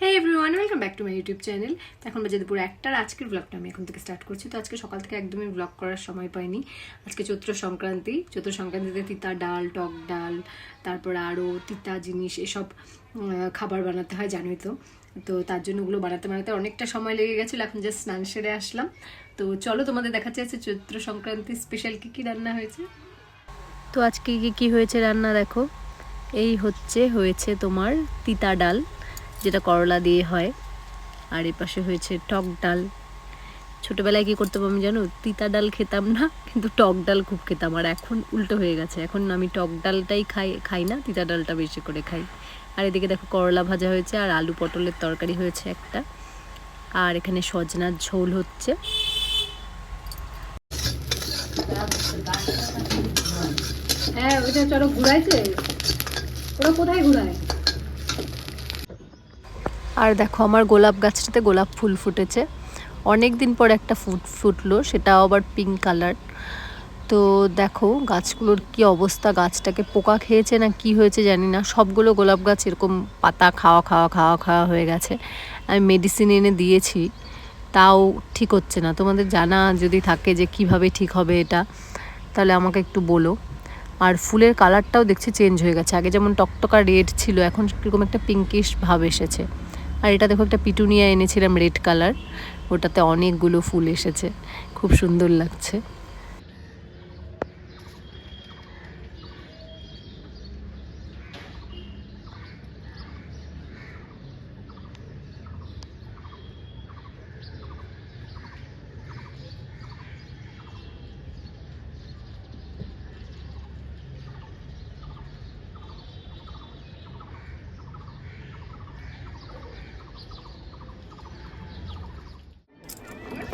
Hey everyone, welcome back to my YouTube channel. এখন বাজে দুপুর 1টার। আজকের ব্লগটা আমি এখন থেকে স্টার্ট করছি। তো আজকে সকাল থেকে একদমই ব্লগ করার সময় পাইনি। আজকে চৈত্র সংক্রান্তিতে তিতা ডাল, টক ডাল, তারপর আরও তিতা জিনিস এসব খাবার বানাতে হয়, জানোই তো। তো তার জন্য ওগুলো বানাতে বানাতে অনেকটা সময় লেগে গেছিলো। এখন জাস্ট স্নান সেরে আসলাম। তো চলো তোমাদের দেখাচ্ছে আছে চৈত্র সংক্রান্তি স্পেশাল কী কী রান্না হয়েছে। তো আজকে কী হয়েছে রান্না দেখো। এই হয়েছে তোমার তিতা ডাল, যেটা করলা দিয়ে হয়। আর এর পাশে হয়েছে টক ডাল। ছোটোবেলায় কী করতাম আমি জানো, তিতা ডাল খেতাম না, কিন্তু টক ডাল খুব খেতাম। আর এখন উল্টো হয়ে গেছে, এখন আমি টক ডালটাই খাই না, তিতা ডালটা বেশি করে খাই। আর এদিকে দেখো করলা ভাজা হয়েছে, আর আলু পটলের তরকারি হয়েছে একটা, আর এখানে সজনার ঝোল হচ্ছে। হ্যাঁ, ওইটা চলো ঘুরাইছে, ওরা কোথায় ঘুরায়। আর দেখো আমার গোলাপ গাছটাতে গোলাপ ফুল ফুটেছে, অনেক দিন পর একটা ফুটলো, সেটাও আবার পিঙ্ক কালার। তো দেখো গাছগুলোর কি অবস্থা, গাছটাকে পোকা খেয়েছে না কি হয়েছে জানি না, সবগুলো গোলাপ গাছ এরকম পাতা খাওয়া হয়ে গেছে। আমি মেডিসিন এনে দিয়েছি, তাও ঠিক হচ্ছে না। তোমাদের জানা যদি থাকে যে কিভাবে ঠিক হবে এটা, তাহলে আমাকে একটু বলো। আর ফুলের কালারটাও দেখছি চেঞ্জ হয়ে গেছে, আগে যেমন টকটকা রেড ছিল, এখন কীরকম একটা পিঙ্কিশ ভাব এসেছে। আর এটা দেখো একটা পিটুনিয়া এনেছিলাম রেড কালার, ওটাতে অনেকগুলো ফুল এসেছে, খুব সুন্দর লাগছে।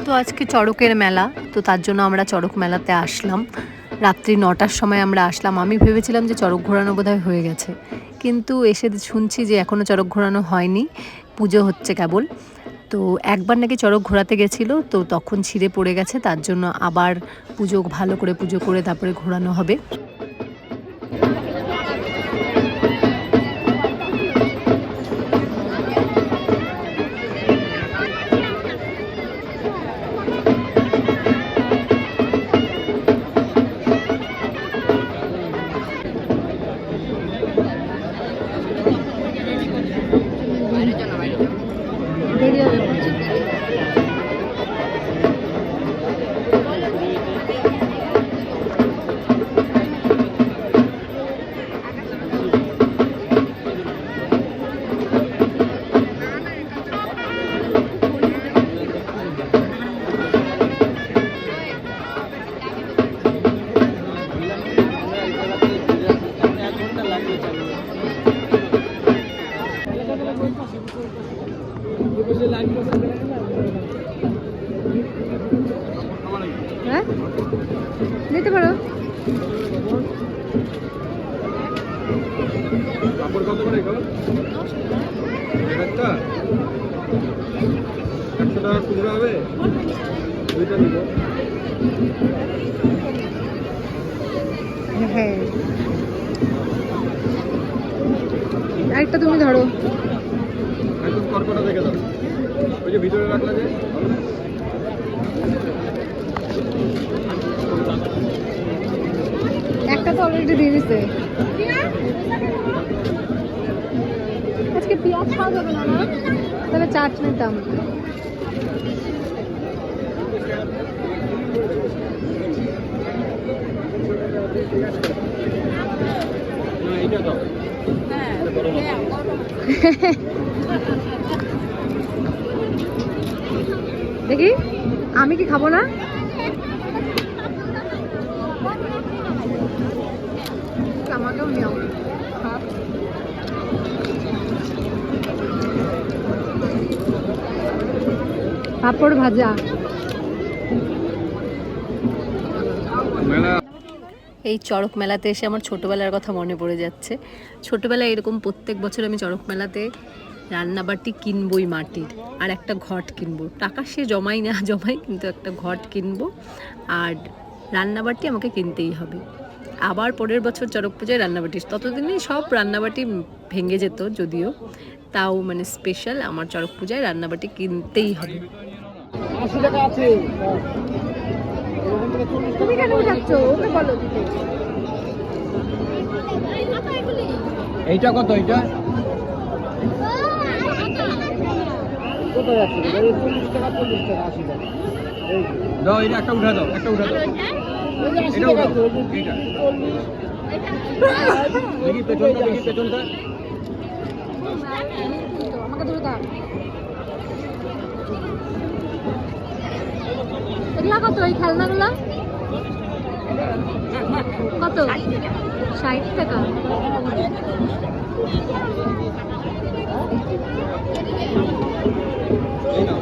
তো আজকে চড়কের মেলা, তো তার জন্য আমরা চড়ক মেলাতে আসলাম। রাত্রি 9টার সময় আমরা আসলাম। আমি ভেবেছিলাম যে চড়ক ঘোরানো বোধহয় হয়ে গেছে, কিন্তু এসে শুনছি যে এখনও চড়ক ঘোরানো হয়নি, পুজো হচ্ছে কেবল। তো একবার নাকি চড়ক ঘোরাতে গেছিলো, তো তখন ছিঁড়ে পড়ে গেছে, তার জন্য আবার ভালো করে পুজো করে তারপরে ঘোরানো হবে। হ্যাঁ, নিতে পারো। কাপড় কত করে গো? 100 টাকা টুকরো হবে, দুইটা নিব। হ্যাঁ, একটা তুমি ধরো। একদম কর্কটা দেখে দাও, ওই যে ভিতরে রাখলা যে। একটা তো অলরেডি দিয়ে দিছে। আজকে পেঁয়াজ খাওয়া যাবে না, তাহলে চাট নিতাম। এইটা দাও। দেখি আমি কি খাবো না। আমাকেও নিও। পাপড় ভাজা। এই চড়ক মেলাতে এসে আমার ছোটোবেলার কথা মনে পড়ে যাচ্ছে। ছোটোবেলায় এরকম প্রত্যেক বছর আমি চড়ক মেলাতে রান্নাবাটি কিনবই মাটির, আর একটা ঘট কিনবো। টাকা সে জমাই কিন্তু একটা ঘট কিনবো, আর রান্নাবাটি আমাকে কিনতেই হবে। আবার পরের বছর চড়ক পূজায় রান্নাবাটি, ততদিনই সব রান্নাবাটি ভেঙে যেত যদিও, তাও মানে স্পেশাল আমার চড়ক পূজায় রান্নাবাটি কিনতেই হবে। 80 টাকা আছে। তুমি কেন যাচ্ছো? ওকে বলো দিতে। এইটা কত? এইটা কোথায় যাচ্ছে? 40 টাকা 40 টাকা 80 টাকা। দাও এটা একটা উঠা দাও, একটা উঠা দাও। এটা উঠা দাও। এইটা দেখি পেছনটা, দেখি পেছনটা। আমাকে ধরে দাও। এগুলা কত? এই খেলনাগুলা কত? 60 টাকা। এই নাও।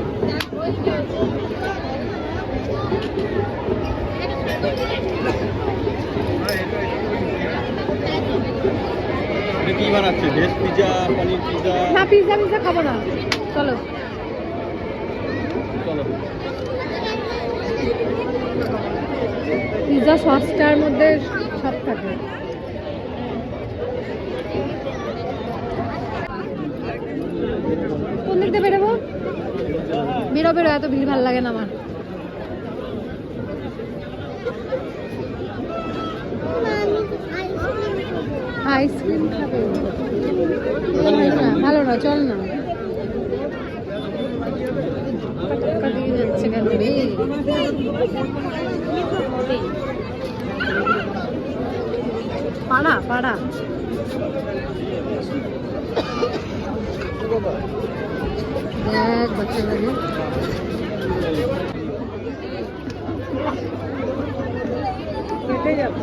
এটা কি বানাচ্ছে? ভেজ পিজা, পনির পিজা? না পিজা পিজা খাবো না, চলো চলো। পিজা সসটার মধ্যে সব থাকে। কোন দিক দিয়ে বেরোবো? বেরো বেরো, এত ভিড় ভালো লাগে না আমার। আইসক্রিম খাবে? ভালো না, চল না। দিয়ে যাচ্ছে কেন রে? পাড়া পাড়া দেখ বাচ্চা লাগে। কেটে যাবে।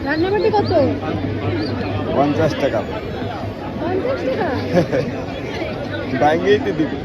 রান্নাবাটি কত? 50 টাকা। 50 টাকা? ব্যাঙ্গেই তো দিবি।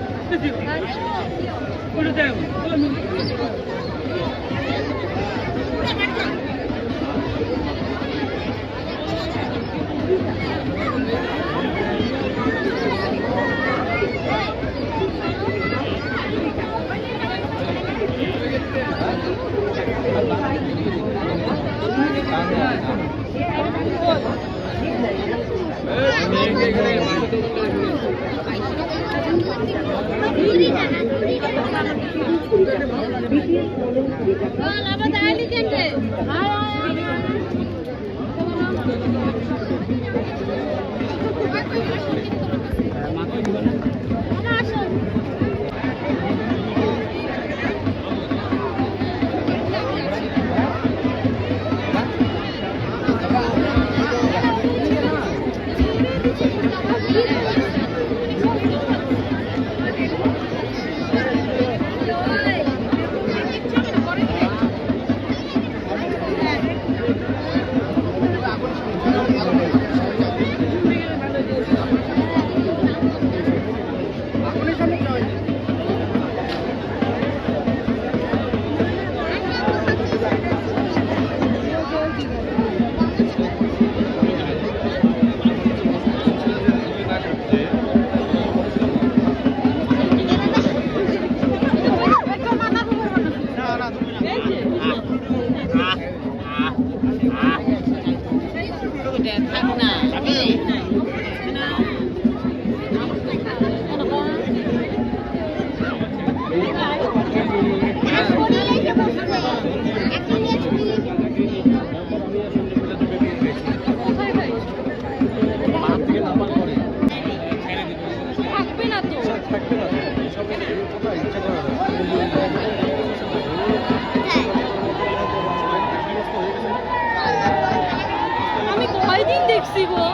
দেখছি গো,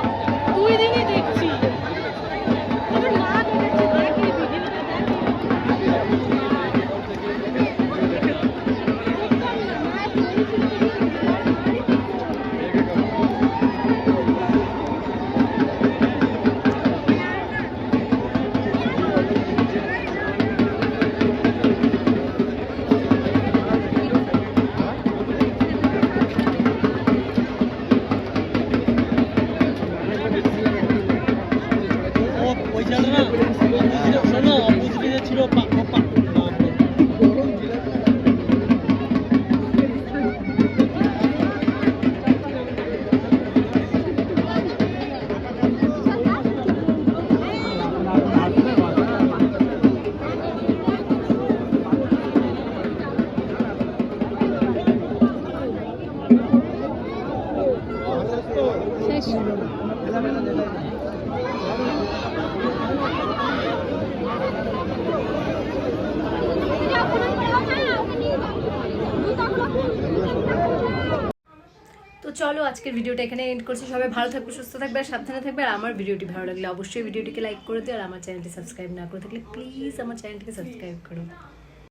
2 দিনই দেখছি। আমার মা দেখেছে, দেখে ভিডিওটা তো চলো আজকের ভিডিওটা এখানে এন্ড করছি। সবাই ভালো থাকবে, সুস্থ থাকবে আর সাবধানে থাকবে। আর আমার ভিডিওটি ভালো লাগলে অবশ্যই ভিডিওটিকে লাইক করে দিও, আর আমার চ্যানেলটি সাবস্ক্রাইব না করে থাকলে প্লিজ আমার চ্যানেলটিকে সাবস্ক্রাইব করো।